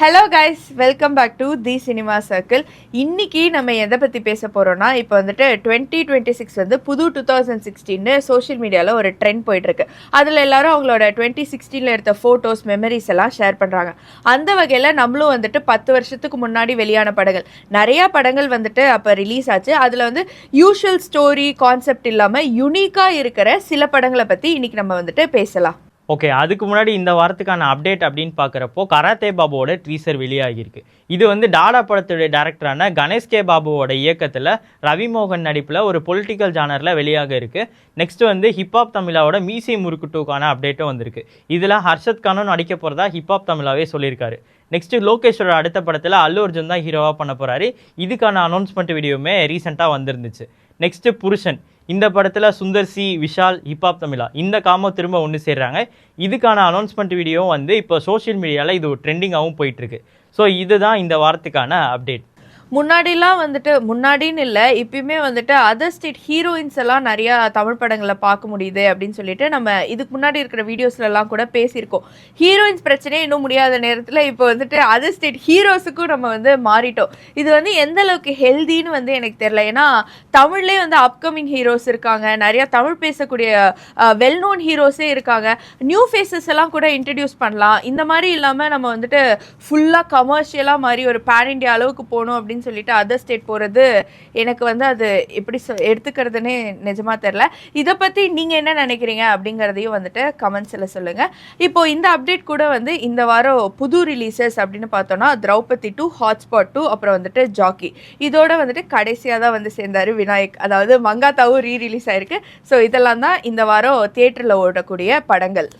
Hello guys, welcome back to the cinema circle. இன்னைக்கு நம்ம எதை பற்றி பேச போகிறோம்னா, இப்போ வந்துட்டு 2026 வந்து புது 2016 சோஷியல் மீடியாவில் ஒரு ட்ரெண்ட் போயிட்டுருக்கு. அதில் எல்லாரும் அவங்களோட 2016 எடுத்த ஃபோட்டோஸ், மெமரிஸ் எல்லாம் ஷேர் பண்ணுறாங்க. அந்த வகையில் நம்மளும் வந்துட்டு 10 வருஷத்துக்கு முன்னாடி வெளியான படங்கள், நிறையா படங்கள் வந்துட்டு அப்போ ரிலீஸ் ஆச்சு. அதில் வந்து யூஷுவல் ஸ்டோரி கான்செப்ட் இல்லாமல் யுனிக்காக இருக்கிற சில படங்களை பற்றி இன்னைக்கு நம்ம வந்துட்டு பேசலாம். ஓகே, அதுக்கு முன்னாடி இந்த வாரத்துக்கான அப்டேட் அப்படின்னு பார்க்குறப்போ கராத்தே பாபுவோட ட்ரீசர் வெளியாகிருக்கு. இது வந்து டாடா படத்துடைய டேரக்டரான கணேஷ் கே பாபுவோட இயக்கத்தில் ரவி மோகன் நடிப்பில் ஒரு பொலிட்டிக்கல் ஜானரில் வெளியாக இருக்குது. நெக்ஸ்ட் வந்து ஹிப்ஹாப் தமிழாவோட மீசை முறுக்கு 2க்கான அப்டேட்டும் வந்திருக்கு. இதில் ஹர்ஷத் கானும் நடிக்க போகிறதா ஹிப்ஹாப் தமிழாவே சொல்லியிருக்காரு. நெக்ஸ்ட் லோகேஷோட அடுத்த படத்தில் அல்லு அர்ஜுன் தான் ஹீரோவாக பண்ண போகிறாரு. இதுக்கான அனௌன்ஸ்மெண்ட் வீடியோவுமே ரீசெண்டாக வந்துருந்துச்சு. நெக்ஸ்ட்டு புருஷன், இந்த படத்தில் சுந்தர் சி, விஷால், ஹிப்ஹாப் தமிழா இந்த காமோ திரும்ப ஒன்று சேர்றாங்க. இதுக்கான அனௌன்ஸ்மெண்ட் வீடியோவும் வந்து இப்போ சோஷியல் மீடியாவில் இது ட்ரெண்டிங்காகவும் போயிட்டுருக்கு. ஸோ இதுதான் இந்த வாரத்துக்கான அப்டேட். முன்னாடிலாம் வந்துட்டு, முன்னாடின்னு இல்லை இப்பயுமே வந்துட்டு அதர் ஸ்டேட் ஹீரோயின்ஸ் எல்லாம் நிறையா தமிழ் படங்களை பார்க்க முடியுது அப்படின்னு சொல்லிட்டு நம்ம இதுக்கு முன்னாடி இருக்கிற வீடியோஸ்லாம் கூட பேசியிருக்கோம். ஹீரோயின்ஸ் பிரச்சனையே இன்னும் முடியாத நேரத்தில் இப்போ வந்துட்டு அதர் ஸ்டேட் ஹீரோஸுக்கும் நம்ம வந்து மாறிட்டோம். இது வந்து எந்த அளவுக்கு ஹெல்தின்னு வந்து எனக்கு தெரியல. ஏன்னா தமிழ்லேயே வந்து அப்கமிங் ஹீரோஸ் இருக்காங்க, நிறையா தமிழ் பேசக்கூடிய வெல் நோன் ஹீரோஸே இருக்காங்க. நியூ ஃபேஸஸ் எல்லாம் கூட இன்ட்ரடியூஸ் பண்ணலாம். இந்த மாதிரி இல்லாமல் நம்ம வந்துட்டு ஃபுல்லாக கமர்ஷியலாக மாதிரி ஒரு பேன் இண்டியா அளவுக்கு போகணும் அப்படின்னு சொல்லிட்டு அதர் ஸ்டேட் போகிறது எனக்கு வந்து அது எப்படி எடுத்துக்கிறதுனே நிஜமா தெரியல. இதை பற்றி நீங்கள் என்ன நினைக்கிறீங்க அப்படிங்கிறதையும் வந்துட்டு கமெண்ட்ஸில் சொல்லுங்கள். இப்போ இந்த அப்டேட் கூட வந்து இந்த வாரம் புது ரிலீசஸ் அப்படின்னு பார்த்தோன்னா திரௌபதி 2, ஹாட்ஸ்பாட் 2, அப்புறம் வந்துட்டு ஜாக்கி. இதோட வந்துட்டு கடைசியாக தான் வந்து சேர்ந்தார் விநாயக். அதாவது மங்காத்தாவும் ரீரிலீஸ் ஆயிருக்கு. ஸோ இதெல்லாம் தான் இந்த வாரம் தியேட்டரில் ஓடக்கூடிய படங்கள்.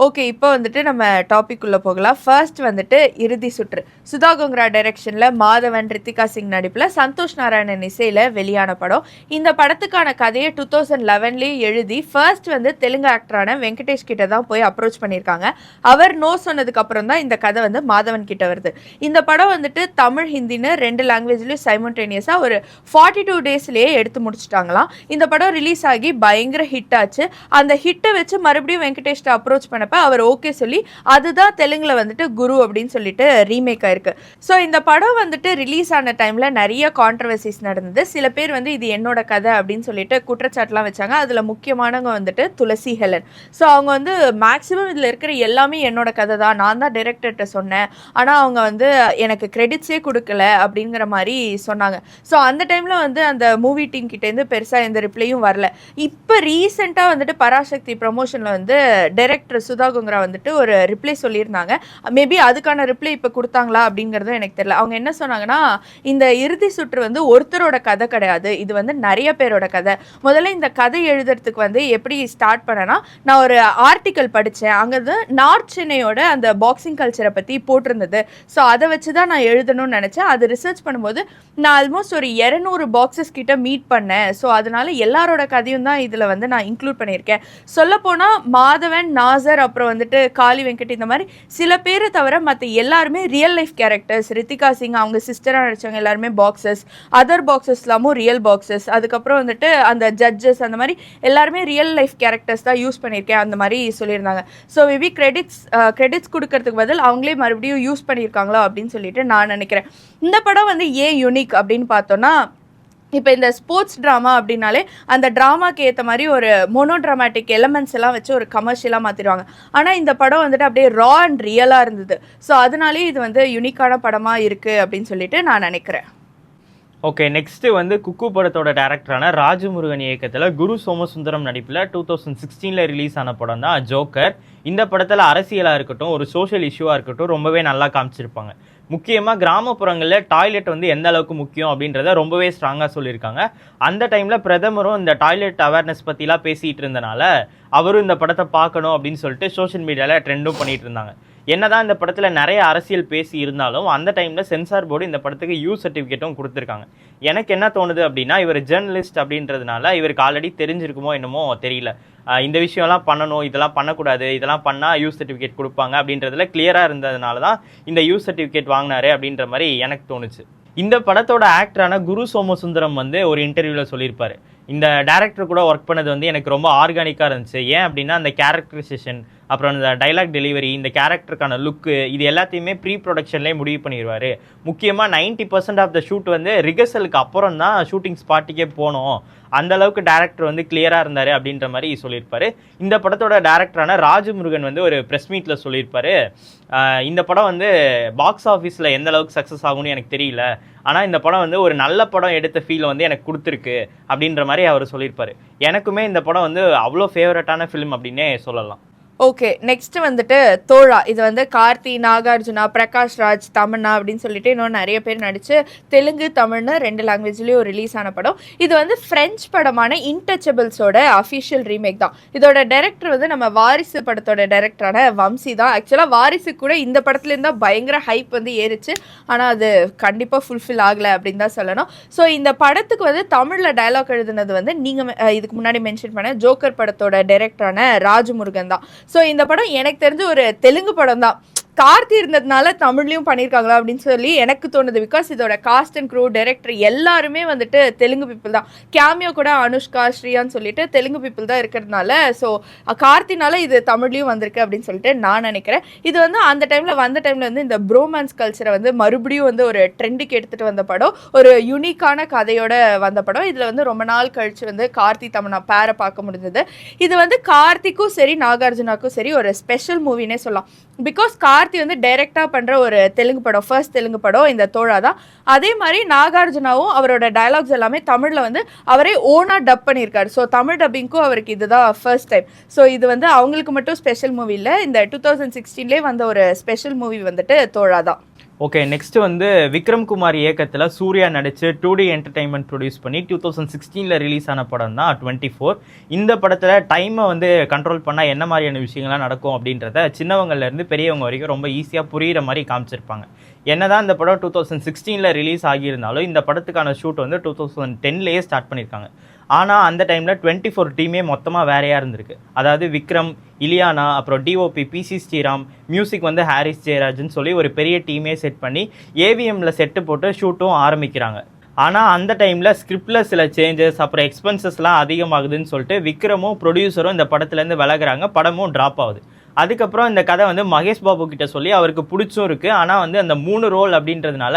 ஓகே, இப்போ வந்துட்டு நம்ம டாபிக் உள்ள போகலாம். ஃபர்ஸ்ட் வந்துட்டு இறுதி சுற்று. சுதா கோங்கரா டைரக்ஷனில் மாதவன், ரித்திகா சிங் நடிப்பில், சந்தோஷ் நாராயணன் இசையில் வெளியான படம். இந்த படத்துக்கான கதையை 2011 எழுதி ஃபர்ஸ்ட் வந்து தெலுங்கு ஆக்டரான வெங்கடேஷ் கிட்ட தான் போய் அப்ரோச் பண்ணியிருக்காங்க. அவர் நோ சொன்னதுக்கு அப்புறம் தான் இந்த கதை வந்து மாதவன் கிட்ட வருது. இந்த படம் வந்துட்டு தமிழ், ஹிந்தின்னு 2 லாங்குவேஜ்லையும் சைமல்டேனியஸாக ஒரு 42 டேஸ்லேயே எடுத்து முடிச்சிட்டாங்களாம். இந்த படம் ரிலீஸ் ஆகி பயங்கர ஹிட் ஆச்சு. அந்த ஹிட்டை வச்சு மறுபடியும் வெங்கடேஷ்ட அப்ரோச் பண்ண அவர் ஓகே சொல்லி அதுதான் தெலுங்குல வந்துட்டு குரு அப்படின்னு சொல்லிட்டு ரீமேக் ஆயிருக்கு. ஸோ இந்த படம் வந்துட்டு ரிலீஸ் ஆன டைம்ல நிறைய கான்ட்ரவர்சிஸ் நடந்தது. சில பேர் வந்து இது என்னோட கதை அப்படின்னு சொல்லிட்டு குற்றச்சாட்டுலாம் வச்சாங்க. அதுல முக்கியமானவங்க வந்துட்டு துளசி ஹெலன். ஸோ அவங்க வந்து மேக்சிமம் இதுல இருக்கிற எல்லாமே என்னோட கதை தான், நான் தான் டைரக்டர்கிட்ட சொன்னேன், ஆனா அவங்க வந்து எனக்கு கிரெடிட்ஸே கொடுக்கல அப்படிங்கிற மாதிரி சொன்னாங்க. ஸோ அந்த டைம்ல வந்து அந்த மூவி டீம் கிட்டேருந்து பெருசா எந்த ரிப்ளையும் வரல. இப்போ ரீசெண்டா வந்துட்டு பராசக்தி ப்ரமோஷன்ல வந்து டைரக்டர் சுதா கோங்கரா வந்துட்டு ஒரு ரிப்ளை சொல்லியிருந்தாங்க. மேபி அதுக்கான ரிப்ளை இப்போ கொடுத்தாங்களா அப்படிங்கிறதும் எனக்கு தெரியல. அவங்க என்ன சொன்னாங்கன்னா, இந்த இறுதி சுற்று வந்து ஒருத்தரோட கதை கிடையாது, இது வந்து நிறைய பேரோட கதை. முதல்ல இந்த கதை எழுதுறதுக்கு வந்து எப்படி ஸ்டார்ட் பண்ணேன்னா, நான் ஒரு ஆர்டிக்கல் படித்தேன். அங்கே வந்து நார்த் சென்னையோட அந்த பாக்ஸிங் கல்ச்சரை பற்றி போட்டிருந்தது. ஸோ அதை வச்சு தான் நான் எழுதணும்னு நினச்சேன். அது ரிசர்ச் பண்ணும்போது நான் ஆல்மோஸ்ட் ஒரு 200 பாக்ஸஸ் கிட்ட மீட் பண்ணேன். ஸோ அதனால எல்லாரோட கதையும் தான் இதில் வந்து நான் இன்க்ளூட் பண்ணியிருக்கேன். சொல்லப்போனால் மாதவன், நாசர், அப்புறம் வந்துட்டு காளி வெங்கட், இந்த மாதிரி சில பேரை தவிர மற்ற எல்லாருமே real life characters. Ritika Singh அவங்க சிஸ்டராக நடிச்சவங்க எல்லாருமே பாக்ஸஸ், அதர் பாக்ஸஸ் எல்லாமும் ரியல் பாக்ஸஸ். அதுக்கப்புறம் வந்துட்டு அந்த ஜட்ஜஸ் அந்த மாதிரி எல்லாருமே ரியல் லைஃப் கேரக்டர்ஸ் தான் யூஸ் பண்ணியிருக்கேன் அந்த மாதிரி சொல்லியிருந்தாங்க. ஸோ மேபி கிரெடிட்ஸ் கொடுக்கறதுக்கு பதில் அவங்களே மறுபடியும் யூஸ் பண்ணியிருக்காங்களோ அப்படின்னு சொல்லிட்டு நான் நினைக்கிறேன். இந்த படம் வந்து ஏன் யூனிக் அப்படின்னு பார்த்தோன்னா, இப்போ இந்த ஸ்போர்ட்ஸ் ட்ராமா அப்படின்னாலே அந்த ட்ராமாக்கு ஏற்ற மாதிரி ஒரு மோனோட்ராமேட்டிக் எலமெண்ட்ஸ் எல்லாம் வச்சு ஒரு கமர்ஷியலாக மாற்றிடுவாங்க. ஆனால் இந்த படம் வந்துட்டு அப்படியே ரா அண்ட் ரியலாக இருந்தது. ஸோ அதனாலே இது வந்து யூனிக்கான படமாக இருக்குது அப்படின்னு சொல்லிட்டு நான் நினைக்கிறேன். ஓகே, நெக்ஸ்ட்டு வந்து குக்கு படத்தோட டேரக்டரான ராஜமுருகன் இயக்கத்தில் குரு சோமசுந்தரம் நடிப்பில் 2016 ரிலீஸ் ஆன படம் தான் ஜோக்கர். இந்த படத்தில் அரசியலாக இருக்கட்டும், ஒரு சோஷியல் இஷ்யூவாக இருக்கட்டும், ரொம்பவே நல்லா காமிச்சிருப்பாங்க. முக்கியமாக கிராமப்புறங்களில் டாய்லெட் வந்து எந்த அளவுக்கு முக்கியம் அப்படின்றத ரொம்பவே ஸ்ட்ராங்காக சொல்லியிருக்காங்க. அந்த டைமில் பிரதமரும் இந்த டாய்லெட் அவேர்னஸ் பற்றிலாம் பேசிகிட்டு இருந்தனால அவரும் இந்த படத்தை பார்க்கணும் அப்படின்னு சொல்லிட்டு சோஷியல் மீடியாவில் ட்ரெண்டும் பண்ணிகிட்டு இருந்தாங்க. என்னதான் இந்த படத்தில் நிறைய அரசியல் பேசி இருந்தாலும் அந்த டைமில் சென்சார் போர்டு இந்த படத்துக்கு யூ சர்டிஃபிகேட்டும் கொடுத்துருக்காங்க. எனக்கு என்ன தோணுது அப்படின்னா, இவர் ஜேர்னலிஸ்ட் அப்படின்றதுனால இவருக்கு ஆல்ரெடி தெரிஞ்சிருக்குமோ என்னமோ தெரியல, இந்த விஷயம்லாம் பண்ணணும், இதெல்லாம் பண்ணக்கூடாது, இதெல்லாம் பண்ணால் யூ சர்டிஃபிகேட் கொடுப்பாங்க அப்படின்றதுல கிளியராக இருந்ததுனால தான் இந்த யூ சர்டிஃபிகேட் வாங்கினாரு அப்படின்ற மாதிரி எனக்கு தோணுச்சு. இந்த படத்தோட ஆக்டரான குரு சோமசுந்தரம் வந்து ஒரு இன்டர்வியூவில் சொல்லியிருப்பாரு, இந்த டேரக்டர் கூட ஒர்க் பண்ணது வந்து எனக்கு ரொம்ப ஆர்கானிக்காக இருந்துச்சு. ஏன் அப்படின்னா அந்த கேரக்டரைசேஷன், அப்புறம் இந்த டைலாக் டெலிவரி, இந்த கேரக்டருக்கான லுக்கு, இது எல்லாத்தையுமே ப்ரீ ப்ரொடக்ஷன்லேயே முடிவு பண்ணிடுவார். முக்கியமாக 90% ஆஃப் த ஷூட் வந்து ரிகர்சலுக்கு அப்புறம் தான் ஷூட்டிங் ஸ்பாட்டுக்கே போனோம். அந்த அளவுக்கு டேரக்டர் வந்து கிளியராக இருந்தார் அப்படின்ற மாதிரி சொல்லியிருப்பாரு. இந்த படத்தோட டேரக்டரான ராஜமுருகன் வந்து ஒரு ப்ரெஸ் மீட்டில் சொல்லியிருப்பாரு, இந்த படம் வந்து பாக்ஸ் ஆஃபீஸில் எந்த அளவுக்கு சக்ஸஸ் ஆகும்னு எனக்கு தெரியல, ஆனால் இந்த படம் வந்து ஒரு நல்ல படம் எடுத்த ஃபீல் வந்து எனக்கு கொடுத்துருக்கு அப்படின்ற மாதிரி அவர் சொல்லியிருப்பாரு. எனக்குமே இந்த படம் வந்து அவ்வளோ ஃபேவரட்டான ஃபிலிம் அப்படின்னே சொல்லலாம். ஓகே, நெக்ஸ்ட் வந்துட்டு தோழா. இது வந்து கார்த்தி, நாகார்ஜுனா, பிரகாஷ் ராஜ், தமன்னா அப்படின்னு சொல்லிட்டு இன்னும் நிறைய பேர் நடிச்சு தெலுங்கு, தமிழ்னு 2 லாங்குவேஜ்லேயும் ரிலீஸ் ஆன படம். இது வந்து ஃப்ரெஞ்ச் படமான இன்டச்சபிள்ஸோட அஃபிஷியல் ரீமேக் தான். இதோட டைரக்டர் வந்து நம்ம வாரிசு படத்தோட டைரக்டரான வம்சி தான். ஆக்சுவலாக வாரிசு கூட இந்த படத்துலேருந்து தான் பயங்கர ஹைப் வந்து ஏறிச்சு, ஆனால் அது கண்டிப்பாக ஃபுல்ஃபில் ஆகலை அப்படின்னு தான் சொல்லணும். ஸோ இந்த படத்துக்கு வந்து தமிழில் டைலாக் எழுதுனது வந்து நீங்கள் இதுக்கு முன்னாடி மென்ஷன் பண்ண ஜோக்கர் படத்தோட டைரக்டரான ராஜமுருகன் தான். ஸோ இந்த படம் எனக்கு தெரிஞ்ச ஒரு தெலுங்கு படம் தான். கார்த்தி இருந்ததுனால தமிழ்லையும் பண்ணியிருக்காங்களா அப்படின்னு சொல்லி எனக்கு தோணுது. பிகாஸ் இதோட காஸ்ட் அண்ட் க்ரூ, டைரக்டர் எல்லாருமே வந்துட்டு தெலுங்கு பீப்புள் தான். கேமியோ கூட அனுஷ்கா, ஸ்ரீயான்னு சொல்லிட்டு தெலுங்கு பீப்புள் தான் இருக்கிறதுனால ஸோ கார்த்தினால இது தமிழ்லையும் வந்திருக்கு அப்படின்னு சொல்லிட்டு நான் நினைக்கிறேன். இது வந்து அந்த டைமில் வந்து இந்த ப்ரோமான்ஸ் கல்ச்சரை வந்து மறுபடியும் வந்து ஒரு ட்ரெண்டுக்கு எடுத்துகிட்டு வந்த படம், ஒரு யூனிக்கான கதையோட வந்த படம். இதில் வந்து ரொம்ப நாள் கழிச்சு வந்து கார்த்தி தமன்னா பேரை பார்க்க முடிஞ்சது. இது வந்து கார்த்திக்கும் சரி நாகார்ஜுனாக்கும் சரி ஒரு ஸ்பெஷல் மூவினே சொல்லலாம். பிகாஸ் கார்த்தி வந்து டைரக்டாக பண்ணுற ஒரு தெலுங்கு படம், ஃபர்ஸ்ட் தெலுங்கு படம் இந்த தோழா தான். அதே மாதிரி நாகார்ஜுனாவும் அவரோட டைலாக்ஸ் எல்லாமே தமிழில் வந்து அவரே ஓனாக டப் பண்ணியிருக்காரு. ஸோ தமிழ் டப்பிங்க்கும் அவருக்கு இதுதான் ஃபர்ஸ்ட் டைம். ஸோ இது வந்து அவங்களுக்கு மட்டும் ஸ்பெஷல் மூவி இல்லை, இந்த 2016 வந்த ஒரு ஸ்பெஷல் மூவி வந்துட்டு தோழா தான். ஓகே, நெக்ஸ்ட் வந்து விக்ரம் குமார் இயக்கத்தில் சூர்யா நடித்து 2D என்டர்டைன்மெண்ட் ப்ரொடியூஸ் பண்ணி 2016 ரிலீஸ் ஆன படம் தான் 24. இந்த படத்தில் டைமை வந்து கண்ட்ரோல் பண்ணால் என்ன மாதிரியான விஷயங்கள்லாம் நடக்கும் அப்படின்றத சின்னவங்கலேருந்து பெரியவங்க வரைக்கும் ரொம்ப ஈஸியாக புரிகிற மாதிரி காமிச்சிருப்பாங்க. என்னதான் இந்த படம் 2016 ரிலீஸ் ஆகியிருந்தாலும் இந்த படத்துக்கான ஷூட் வந்து 2010 ஸ்டார்ட் பண்ணியிருக்காங்க. ஆனால் அந்த டைமில் 24 டீமே மொத்தமாக வேறையாக இருந்திருக்கு. அதாவது விக்ரம், இலியானா, அப்புறம் டிஓபி பிசி ஸ்ரீராம், மியூசிக் வந்து ஹாரிஸ் ஜெயராஜ்னு சொல்லி ஒரு பெரிய டீமே செட் பண்ணி ஏவிஎம்மில் செட்டு போட்டு ஷூட்டும் ஆரம்பிக்கிறாங்க. ஆனால் அந்த டைமில் ஸ்கிரிப்டில் சில சேஞ்சஸ், அப்புறம் எக்ஸ்பென்சஸ்லாம் அதிகமாகுதுன்னு சொல்லிட்டு விக்ரமும் ப்ரொடியூசரும் இந்த படத்துலேருந்து விலகுறாங்க, படமும் ட்ராப் ஆகுது. அதுக்கப்புறம் இந்த கதை வந்து மகேஷ் பாபு கிட்ட சொல்லி அவருக்கு பிடிச்சும் இருக்குது, ஆனால் வந்து அந்த 3 ரோல் அப்படின்றதுனால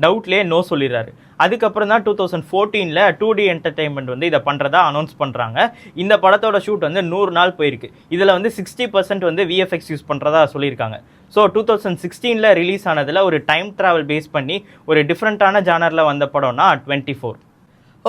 டவுட்லேயே நோ சொல்லிடுறாரு. அதுக்கப்புறம் தான் 2014 2D என்டர்டைன்மெண்ட் வந்து இதை பண்ணுறதா அனௌன்ஸ் பண்ணுறாங்க. இந்த படத்தோட ஷூட் வந்து 100 நாள் போயிருக்கு. இதில் வந்து 60% வந்து விஎஃப்எக்ஸ் யூஸ் பண்ணுறதா சொல்லியிருக்காங்க. ஸோ 2016 ரிலீஸ் ஆனதில் ஒரு டைம் ட்ராவல் பேஸ் பண்ணி ஒரு டிஃப்ரெண்ட்டான ஜானரில் வந்த படம்னா 24.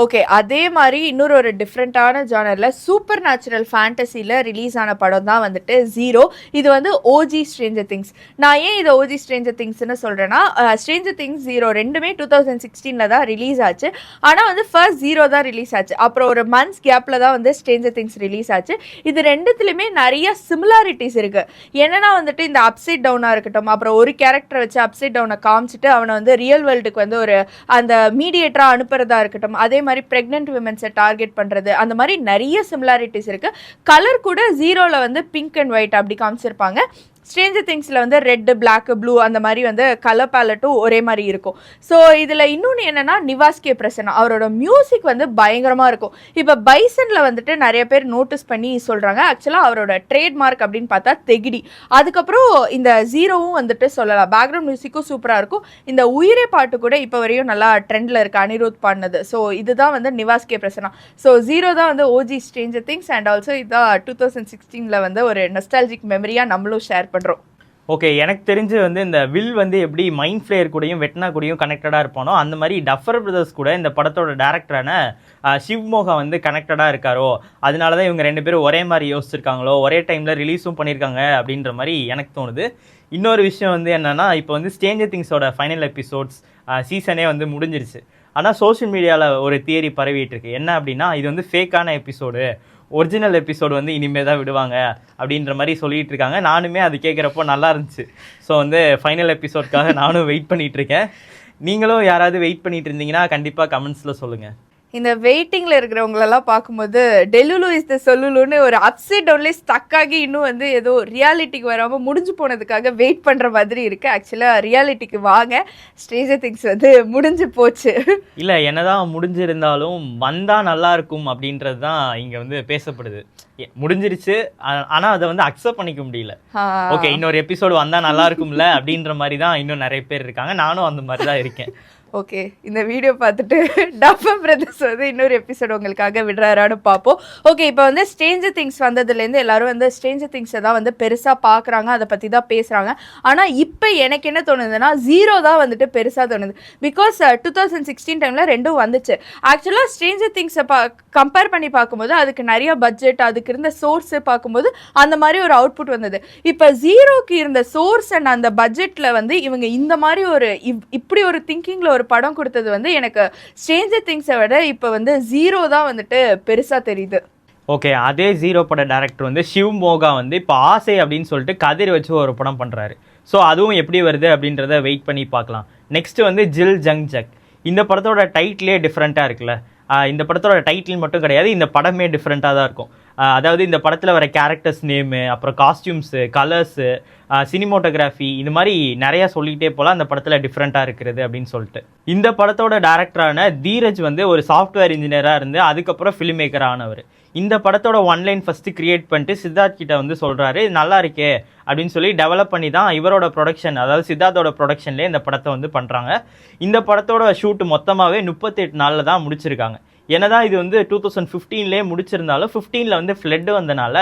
ஓகே, அதே மாதிரி இன்னொரு ஒரு டிஃப்ரெண்ட்டான ஜானரில் சூப்பர் நேச்சுரல் ஃபேண்டசியில் ரிலீஸ் ஆன படம் தான் வந்துட்டு ஜீரோ. இது வந்து ஓஜி ஸ்ட்ரேஞ்சர் திங்ஸ். நான் ஏன் இதை ஓஜி ஸ்ட்ரேஞ்சர் திங்ஸ்னு சொல்கிறேன்னா, ஸ்ட்ரேஞ்சர் திங்ஸ் ஜீரோ ரெண்டுமே 2016 தான் ரிலீஸ் ஆச்சு. ஆனால் வந்து ஃபர்ஸ்ட் ஜீரோ தான் ரிலீஸ் ஆச்சு. அப்புறம் ஒரு மந்த்ஸ் கேப்பில் தான் வந்து ஸ்ட்ரேஞ்சர் திங்ஸ் ரிலீஸ் ஆச்சு. இது ரெண்டுத்துலையுமே நிறைய சிமிலாரிட்டிஸ் இருக்குது. என்னன்னா வந்துட்டு இந்த அப்சைட் டவுனாக இருக்கட்டும், அப்புறம் ஒரு கேரக்டரை வச்சு அப்சைட் டவுனை காமிச்சிட்டு அவனை வந்து ரியல் வேர்ல்டுக்கு வந்து ஒரு அந்த மீடியேட்டராக அனுப்புறதா இருக்கட்டும், அதே மாதிரி பிரெக்னென்ட் விமென்ஸை டார்கெட் பண்ணுறது, அந்த மாதிரி நிறைய சிமிலாரிட்டிஸ் இருக்குது. கலர் கூட ஜீரோவில் வந்து பிங்க் அண்ட் ஒயிட் அப்படி காமிச்சிருப்பாங்க. ஸ்ட்ரேஞ்சர் திங்ஸில் வந்து ரெட்டு, பிளாக்கு, ப்ளூ அந்த மாதிரி வந்து கலர் பேலட்டும் ஒரே மாதிரி இருக்கும். ஸோ இதில் இன்னொன்று என்னென்னா நிவாஸ் கே பிரசன்னா அவரோட மியூசிக் வந்து பயங்கரமாக இருக்கும். இப்போ பைசனில் வந்துட்டு நிறைய பேர் நோட்டீஸ் பண்ணி சொல்கிறாங்க. ஆக்சுவலாக அவரோட ட்ரேட்மார்க் அப்படின்னு பார்த்தா தெகிடி. அதுக்கப்புறம் இந்த ஜீரோவும் வந்துட்டு சொல்லலாம், பேக்ரவுண்ட் மியூசிக்கும் சூப்பராக இருக்கும். இந்த உயிரே பாட்டு கூட இப்போ வரையும் நல்லா ட்ரெண்டில் இருக்குது, அனிருத் பாடினது. ஸோ இதுதான் வந்து Nivas K Prasanna. So zero தான் வந்து OG Stranger Things and also இதான் 2016 வந்து ஒரு நஸ்டாலஜிக் மெமரியாக நம்மளும் ஷேர் பண்ணுறோம். ஓகே, எனக்கு தெரிஞ்சு வந்து இந்த வில் வந்து எப்படி மைண்ட் ஃப்ளேயர் கூடயும் வெட்னா கூடயும் கனெக்டடாக இருப்பானோ அந்த மாதிரி டஃபர் பிரதர்ஸ் கூட இந்த படத்தோட டேரக்டரான சிவ்மோகா வந்து கனெக்டடாக இருக்காரோ, அதனால தான் இவங்க 2 பேரும் ஒரே மாதிரி யோசிச்சிருக்காங்களோ, ஒரே டைமில் ரிலீஸும் பண்ணியிருக்காங்க அப்படின்ற மாதிரி எனக்கு தோணுது. இன்னொரு விஷயம் வந்து என்னென்னா, இப்போ வந்து ஸ்ட்ரேஞ்சர் திங்ஸோட ஃபைனல் எபிசோட்ஸ் சீசனே வந்து முடிஞ்சிருச்சு. ஆனால் சோஷியல் மீடியாவில் ஒரு தியரி பரவிட்டு இருக்கு. என்ன அப்படின்னா, இது வந்து ஃபேக்கான எபிசோடு, ஒரிஜினல் எபிசோடு வந்து இனிமேல் தான் விடுவாங்க அப்படின்ற மாதிரி சொல்லிகிட்டு இருக்காங்க. நானுமே அது கேட்குறப்போ நல்லா இருந்துச்சு. ஸோ வந்து ஃபைனல் எபிசோட்காக நானும் வெயிட் பண்ணிகிட்ருக்கேன். நீங்களும் யாராவது வெயிட் பண்ணிகிட்டு இருந்தீங்கன்னா கண்டிப்பாக கமெண்ட்ஸில் சொல்லுங்கள். இந்த வெயிட்டிங்ல இருக்கிறவங்களெல்லாம் பார்க்கும்போது டெலுலு இஸ் த சொல்லுலுன்னு ஒரு அப்சைட் டவுன்லேயே ஸ்டக் ஆகி இன்னும் வந்து ஏதோ ரியாலிட்டிக்கு வராமல் முடிஞ்சு போனதுக்காக வெயிட் பண்ணுற மாதிரி இருக்குது. ஆக்சுவலாக ரியாலிட்டிக்கு வாங்க, ஸ்ட்ரேஞ்சர் திங்ஸ் வந்து முடிஞ்சு போச்சு. இல்லை என்னதான் முடிஞ்சிருந்தாலும் வந்தால் நல்லா இருக்கும் அப்படின்றது தான் இங்கே வந்து பேசப்படுது. முடிஞ்சிருச்சு, ஆனால் அதை வந்து அக்செப்ட் பண்ணிக்க முடியல. ஓகே, இன்னொரு எபிசோடு வந்தால் நல்லா இருக்கும்ல அப்படின்ற மாதிரி தான் இன்னும் நிறைய பேர் இருக்காங்க. நானும் அந்த மாதிரி தான் இருக்கேன். ஓகே, இந்த வீடியோ பார்த்துட்டு டஃபர் பிரதர்ஸ் வந்து இன்னொரு எபிசோட் உங்களுக்காக விடுறாரான்னு பார்ப்போம். ஓகே, இப்போ வந்து ஸ்ட்ரேஞ்சர் திங்ஸ் வந்ததுலேருந்து எல்லாரும் வந்து ஸ்ட்ரேஞ்சர் திங்ஸை தான் வந்து பெருசாக பார்க்குறாங்க, அதை பற்றி தான் பேசுகிறாங்க. ஆனால் இப்போ எனக்கு என்ன தோணுதுன்னா ஜீரோ தான் வந்துட்டு பெருசாக தோணுது. பிகாஸ் 2016 டைமில் ரெண்டும் வந்துச்சு. ஆக்சுவலாக ஸ்ட்ரேஞ்சர் திங்ஸை கம்பேர் பண்ணி பார்க்கும்போது அதுக்கு நிறைய பட்ஜெட், அதுக்கு இருந்த சோர்ஸு பார்க்கும்போது அந்த மாதிரி ஒரு அவுட்புட் வந்தது. இப்போ ஜீரோக்கு இருந்த சோர்ஸ் அண்ட் அந்த பட்ஜெட்டில் வந்து இவங்க இந்த மாதிரி ஒரு இப்படி ஒரு திங்கிங்கில் ஒரு படம் கொடுத்தது வந்து எனக்கு ஸ்ட்ரேஞ்சர் திங்ஸை விட இப்போ வந்து ஜீரோ தான் வந்துட்டு பெருசாக தெரியுது. ஓகே, அதே ஜீரோ பட டைரக்டர் வந்து ஷிவ் மோகா வந்து இப்போ ஆசை அப்படின்னு சொல்லிட்டு கதிர் வச்சு ஒரு படம் பண்ணுறாரு. ஸோ அதுவும் எப்படி வருது அப்படின்றத வெயிட் பண்ணி பார்க்கலாம். நெக்ஸ்ட் வந்து ஜில் ஜங் ஜக். இந்த படத்தோட டைட்டிலே டிஃப்ரெண்ட்டாக இருக்குல்ல. இந்த படத்தோட டைட்டில் மட்டும் கிடையாது, இந்த படமே டிஃப்ரெண்ட்டாக தான் இருக்கும். அதாவது இந்த படத்தில் வர கேரக்டர்ஸ் நேமு, அப்புறம் காஸ்டியூம்ஸு, கலர்ஸு, சினிமோட்டோகிராஃபி, இது மாதிரி நிறையா சொல்லிகிட்டே போகலாம் அந்த படத்தில் டிஃப்ரெண்ட்டாக இருக்கிறது அப்படின்னு சொல்லிட்டு. இந்த படத்தோட டேரக்டரான தீரஜ் வந்து ஒரு சாஃப்ட்வேர் இன்ஜினியராக இருந்து அதுக்கப்புறம் ஃபிலிம் மேக்கர் ஆனவர். இந்த படத்தோட ஒன்லைன் ஃபஸ்ட்டு கிரியேட் பண்ணிட்டு சித்தார்த் கிட்ட வந்து சொல்கிறாரு, இது நல்லா இருக்கே அப்படின்னு சொல்லி டெவலப் பண்ணி தான் இவரோட ப்ரொடக்ஷன், அதாவது சித்தார்த்தோட ப்ரொடக்ஷன்லேயே இந்த படத்தை வந்து பண்ணுறாங்க. இந்த படத்தோட ஷூட் மொத்தமாகவே 38 நாளில் தான் முடிச்சிருக்காங்க. என்னதான் இது வந்து 2015லேயே முடிச்சிருந்தாலும் 15ல் வந்து ஃப்ளட் வந்தனால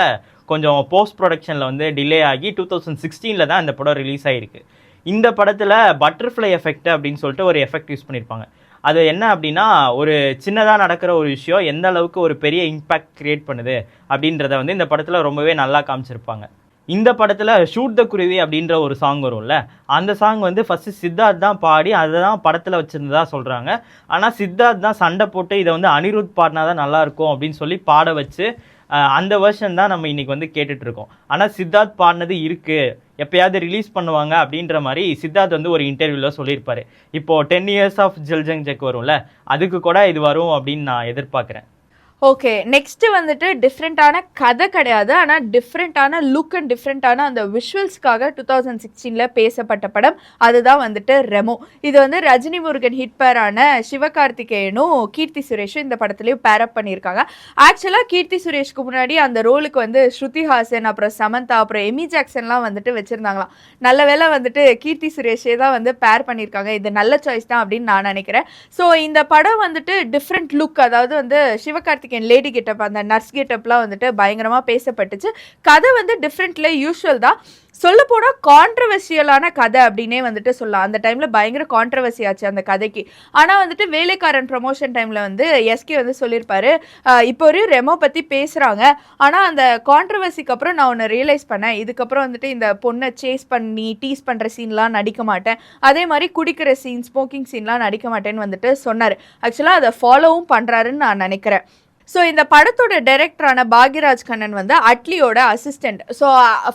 கொஞ்சம் போஸ்ட் ப்ரொடக்ஷனில் வந்து டிலே ஆகி 2016ல் தான் இந்த படம் ரிலீஸ் ஆகிருக்கு. இந்த படத்தில் பட்டர்ஃப்ளை எஃபெக்ட் அப்படின்னு சொல்லிட்டு ஒரு எஃபெக்ட் யூஸ் பண்ணியிருப்பாங்க. அது என்ன அப்படின்னா, ஒரு சின்னதாக நடக்கிற ஒரு விஷயம் எந்த அளவுக்கு ஒரு பெரிய இம்பேக்ட் க்ரியேட் பண்ணுது அப்படின்றத வந்து இந்த படத்தில் ரொம்பவே நல்லா காமிச்சிருப்பாங்க. இந்த படத்தில் ஷூட் த குருவி அப்படின்ற ஒரு சாங் வரும்ல, அந்த சாங் வந்து ஃபஸ்ட்டு சித்தார்த் தான் பாடி அதை தான் படத்தில் வச்சுருந்ததா சொல்கிறாங்க. ஆனால் சித்தார்த் தான் சண்டை போட்டு இதை வந்து அனிருத் பாடினா தான் நல்லாயிருக்கும் அப்படின்னு சொல்லி பாட வச்சு அந்த வெர்ஷன் தான் நம்ம இன்றைக்கி வந்து கேட்டுட்ருக்கோம். ஆனால் சித்தார்த் பாடினது இருக்குது, எப்போயாவது ரிலீஸ் பண்ணுவாங்க அப்படின்ற மாதிரி சித்தார்த் வந்து ஒரு இன்டர்வியூவில் சொல்லியிருப்பார். இப்போது 10 years ஆஃப் ஜில் ஜங் ஜக் வரும்ல, அதுக்கு கூட இது வரும் அப்படின்னு நான் எதிர்பார்க்குறேன். ஓகே, நெக்ஸ்ட்டு வந்துட்டு டிஃப்ரெண்ட்டான கதை கிடையாது, ஆனால் டிஃப்ரெண்ட்டான லுக் அண்ட் டிஃப்ரெண்ட்டான அந்த விஷுவல்ஸ்க்காக 2016ல் பேசப்பட்ட படம் அதுதான் வந்துட்டு ரெமோ. இது வந்து ரஜினி முருகன் ஹிட் பேரான சிவகார்த்திகேயனும் கீர்த்தி சுரேஷும் இந்த படத்துலேயும் பேரப் பண்ணியிருக்காங்க. ஆக்சுவலாக கீர்த்தி சுரேஷ்க்கு முன்னாடி அந்த ரோலுக்கு வந்து ஸ்ருதி ஹாசன், அப்புறம் சமந்தா, அப்புறம் எமி ஜாக்சன்லாம் வந்துட்டு வச்சுருந்தாங்களாம். நல்ல வேளை வந்துட்டு கீர்த்தி சுரேஷே தான் வந்து பேர் பண்ணியிருக்காங்க. இது நல்ல சாய்ஸ் தான் அப்படின்னு நான் நினைக்கிறேன். ஸோ இந்த படம் வந்துட்டு டிஃப்ரெண்ட் லுக், அதாவது வந்து சிவகார்த்திகேயன் லேடி கெட்டப், அந்த நர்ஸ் கெட்டப்லாம் வந்துட்டு பயங்கரமாக பேசப்பட்டுச்சு. கதை வந்து டிஃப்ரெண்ட்ல யூஷுவல் தான். சொல்ல போனால் கான்ட்ரவர்சியலான கதை அப்படின்னே வந்துட்டு சொல்லலாம். அந்த டைமில் பயங்கர கான்ட்ரவர்சி ஆச்சு அந்த கதைக்கு. ஆனால் வந்துட்டு வேலைக்காரன் ப்ரமோஷன் டைமில் வந்து எஸ்கே வந்து சொல்லியிருப்பாரு, இப்போ ஒரு ரெமோ பற்றி பேசுகிறாங்க, ஆனால் அந்த கான்ட்ரவர்சிக்கு அப்புறம் நான் ஒன்று ரியலைஸ் பண்ணேன், இதுக்கப்புறம் வந்துட்டு இந்த பொண்ணை சேஸ் பண்ணி டீஸ் பண்ணுற சீன்லாம் நடிக்க மாட்டேன், அதே மாதிரி குடிக்கிற சீன், ஸ்மோக்கிங் சீன்லாம் நடிக்க மாட்டேன்னு வந்துட்டு சொன்னார். ஆக்சுவலாக அதை ஃபாலோவும் பண்ணுறாருன்னு நான் நினைக்கிறேன். ஸோ இந்த படத்தோட டைரக்டரான பாக்யராஜ் கண்ணன் வந்து அட்லியோட அசிஸ்டண்ட். ஸோ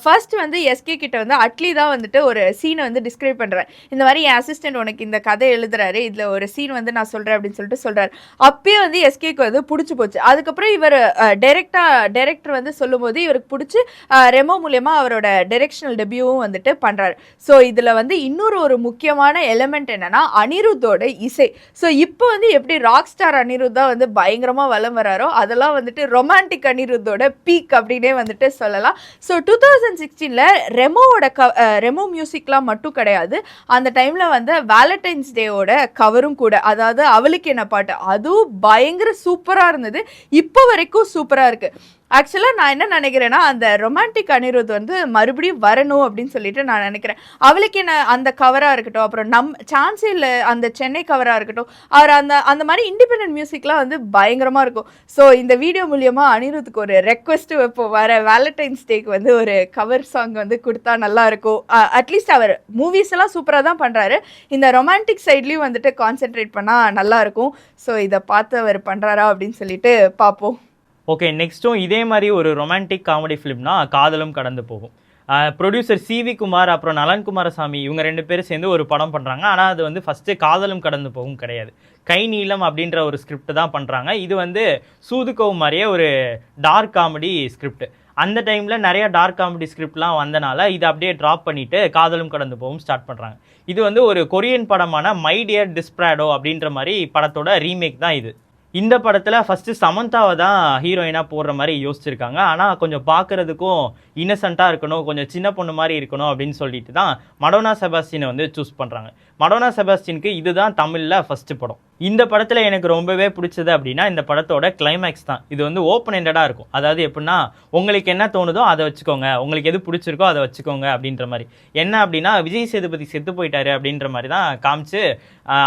ஃபர்ஸ்ட் வந்து எஸ்கே கிட்ட வந்து அட்லி தான் வந்துட்டு ஒரு சீனை வந்து டிஸ்கிரைப் பண்ணுறேன், இந்த மாதிரி என் அசிஸ்டண்ட் உனக்கு இந்த கதை எழுதுறாரு, இதில் ஒரு சீன் வந்து நான் சொல்கிறேன் அப்படின்னு சொல்லிட்டு சொல்கிறார். அப்பயே வந்து எஸ்கேக்கு வந்து பிடிச்சி போச்சு. அதுக்கப்புறம் இவர் டைரக்டர் வந்து சொல்லும்போது இவருக்கு பிடிச்சி ரெமோ மூலயமா அவரோட டைரெக்ஷனல் டெபியூவும் வந்துட்டு பண்ணுறாரு. ஸோ இதில் வந்து இன்னொரு ஒரு முக்கியமான எலிமெண்ட் என்னன்னா அனிருத்தோட இசை. ஸோ இப்போ வந்து எப்படி ராக் ஸ்டார் அனிருத் தான் வந்து பயங்கரமாக வலம் வராரு, அதெல்லாம் வந்துட்டு ரொமான்டிக் அனிருத்தோட பீக் அப்படின்னே வந்துட்டு சொல்லலாம். ஸோ 2016ல் ரெமோ மியூசிக்லாம் மட்டும் கிடையாது, அந்த டைமில் வந்து வேலண்டைன்ஸ் டேவோட கவரும் கூட, அதாவது அவளுக்கு என்ன பாட்டு, அதுவும் பயங்கர சூப்பராக இருந்தது, இப்போ வரைக்கும் சூப்பராக இருக்குது. ஆக்சுவலாக நான் என்ன நினைக்கிறேன்னா, அந்த ரொமான்டிக் அனிருத் வந்து மறுபடியும் வரணும் அப்படின்னு சொல்லிட்டு நான் நினைக்கிறேன். அவளுக்கு என்ன அந்த கவராக இருக்கட்டும், அப்புறம் சான்ஸே இல்லை அந்த சென்னை கவராக இருக்கட்டும், அவர் அந்த மாதிரி இண்டிபெண்டன்ட் மியூசிக்லாம் வந்து பயங்கரமாக இருக்கும். ஸோ இந்த வீடியோ மூலியமாக அனிருத்துக்கு ஒரு ரெக்வெஸ்ட் வைப்போம், வர வேலண்டைன்ஸ் டேக்கு வந்து ஒரு கவர் சாங் வந்து கொடுத்தா நல்லாயிருக்கும். அட்லீஸ்ட் அவர் மூவிஸ் எல்லாம் சூப்பராக தான் பண்ணுறாரு, இந்த ரொமான்டிக் சைட்லேயும் வந்துட்டு கான்சென்ட்ரேட் பண்ணால் நல்லாயிருக்கும். ஸோ இதை பார்த்து அவர் பண்ணுறாரா அப்படின்னு சொல்லிட்டு பார்ப்போம். ஓகே, நெக்ஸ்ட்டும் இதே மாதிரி ஒரு ரொமான்டிக் காமெடி ஃபிலிம்னா காதலும் கடந்து போகும். ப்ரொடியூசர் சிவி குமார் அப்புறம் நலன் குமாரசாமி இவங்க 2 பேரும் சேர்ந்து ஒரு படம் பண்ணுறாங்க. ஆனால் அது வந்து ஃபஸ்ட்டு காதலும் கடந்து போகும் கிடையாது, கை நீளம் அப்படின்ற ஒரு ஸ்கிரிப்ட் தான் பண்ணுறாங்க. இது வந்து சூதுகோவ் மாதிரியே ஒரு டார்க் காமெடி ஸ்கிரிப்ட். அந்த டைமில் நிறைய டார்க் காமெடி ஸ்கிரிப்ட்லாம் வந்தனால இதை அப்படியே ட்ராப் பண்ணிவிட்டு காதலும் கடந்து போகும் ஸ்டார்ட் பண்ணுறாங்க. இது வந்து ஒரு கொரியன் படமான மை டியர் டிஸ்பிராடோ அப்படின்ற மாதிரி படத்தோட ரீமேக் தான் இது. இந்த படத்தில் ஃபஸ்ட்டு சமந்தாவை தான் ஹீரோயினாக போடுற மாதிரி யோசிச்சிருக்காங்க. ஆனால் கொஞ்சம் பார்க்குறதுக்கும் இன்னசென்ட்டாக இருக்கணும், கொஞ்சம் சின்ன பொண்ணு மாதிரி இருக்கணும் அப்படின்னு சொல்லிட்டு தான் மடோனா செபாஸ்டினை வந்து சூஸ் பண்ணுறாங்க. மடோனா செபாஸ்டினுக்கு இதுதான் தமிழில் ஃபஸ்ட்டு படம். இந்த படத்தில் எனக்கு ரொம்பவே பிடிச்சது அப்படின்னா இந்த படத்தோட கிளைமேக்ஸ் தான். இது வந்து ஓப்பன் எண்டடாக இருக்கும். அதாவது எப்படின்னா உங்களுக்கு என்ன தோணுதோ அதை வச்சுக்கோங்க, உங்களுக்கு எது பிடிச்சிருக்கோ அதை வச்சுக்கோங்க அப்படின்ற மாதிரி. என்ன அப்படின்னா விஜய் சேதுபதி செத்து போயிட்டாரு அப்படின்ற மாதிரி தான் காமிச்சு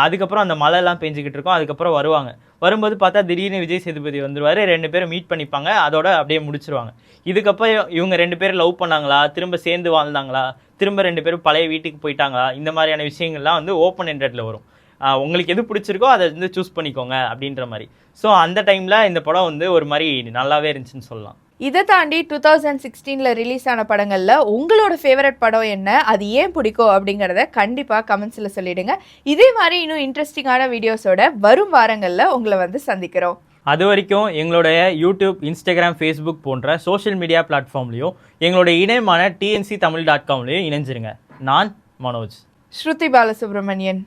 அதுக்கப்புறம் அந்த மழைலாம் பெஞ்சிக்கிட்டு இருக்கும். அதுக்கப்புறம் வரும்போது பார்த்தா திடீர்னு விஜய் சேதுபதி வந்துருவாரு, 2 பேரும் மீட் பண்ணிப்பாங்க, அதோட அப்படியே முடிச்சிருவாங்க. இதுக்கப்புறம் இவங்க 2 பேரும் லவ் பண்ணாங்களா, திரும்ப சேர்ந்து வாழ்ந்தாங்களா, திரும்ப 2 பேரும் பழைய வீட்டுக்கு போயிட்டாங்களா, இந்த மாதிரியான விஷயங்கள்லாம் வந்து ஓப்பன் எண்டட்ல வரும். உங்களுக்கு எது பிடிச்சிருக்கோ அதை வந்து சூஸ் பண்ணிக்கோங்க அப்படின்ற மாதிரி. ஸோ அந்த டைமில் இந்த படம் வந்து ஒரு மாதிரி நல்லாவே இருந்துச்சுன்னு சொல்லலாம். இதை தாண்டி 2016 ரிலீஸ் ஆன படங்களில் உங்களோட ஃபேவரட் படம் என்ன, அது ஏன் பிடிக்கும் அப்படிங்கிறத கண்டிப்பாக கமெண்ட்ஸில் சொல்லிடுங்க. இதே மாதிரி இன்னும் இன்ட்ரெஸ்டிங்கான வீடியோஸோட வரும் வாரங்களில் உங்களை வந்து சந்திக்கிறோம். அது வரைக்கும் எங்களுடைய யூடியூப், இன்ஸ்டாகிராம், ஃபேஸ்புக் போன்ற சோஷியல் மீடியா பிளாட்ஃபார்ம்லையும் எங்களுடைய இணையமான tnctamil.comலையும் இணைஞ்சிருங்க. நான் மனோஜ். ஸ்ருதி பாலசுப்ரமணியன்.